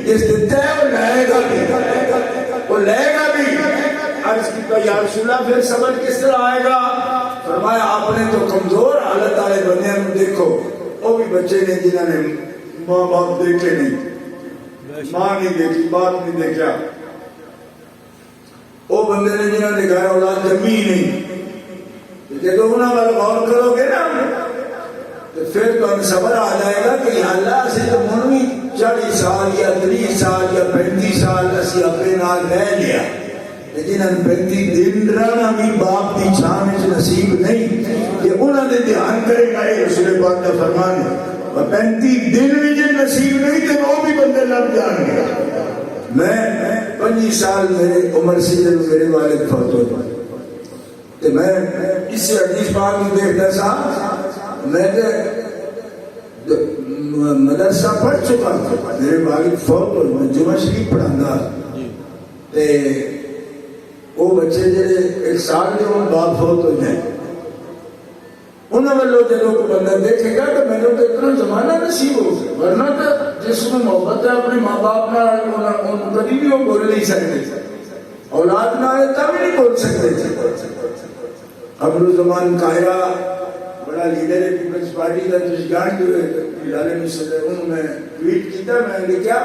جس دیتا ہے وہ لائے گا بھی، وہ لائے گا بھی۔ عرض کی تو یا رسول اللہ پھر صبر کس طرح آئے گا؟ فرمایا آپ نے تو کمزور حالت والے بندے کو دیکھو، وہ بھی بچے نے جنہوں نے ماں باپ دیکھے نہیں، ماں نہیں دیکھی، باپ نہیں دیکھا، وہ بندے نے جنہوں نے گھر اولاد جمی نہیں، جب انہوں نے غور کرو گے نا تو پھر تو صبر آ جائے گا کہ اللہ سے تو منوی 40 سال یا 30 سال یا 35 سال اسی اپنے نال رہ لیا، لیکن ان 35 دن رہنا بھی باپ کی چھان میں نصیب نہیں کہ انہوں نے دھیان کرے گا۔ یہ رسول پاک کا فرمان ہے، اور 35 دن بھی جن نصیب نہیں تو وہ بھی بندے لگ جان گے۔ میں 25 سال میرے عمر سے جب میرے والد فوت ہو تو میں اس سے حدیث پاک میں دیکھتا تھا، میں مدرسہ پڑھ چکا تھا، میرے والد فوت ہوئے، میں جمعہ شریف پڑھانا تے وہ بچے جڑے 1 سال کے وہ باپ فوت ہو جائیں، انہوں نے لوگ جدوں کو بندہ دیکھے گا تو میں نے تو اتنا زمانہ نصیب ہو گیا، ورنہ تو جس کو محبت ہے اپنے ماں باپ نہ کبھی بھی وہ بول نہیں سکتے، اولاد نہ آئے تب نہیں بول سکتے تھے۔ قبل زمان قاہرہ بڑا لیڈر ہے پیپلز پارٹی کا، جس جان جو ہے انہوں نے ٹویٹ کیا، میں نے کیا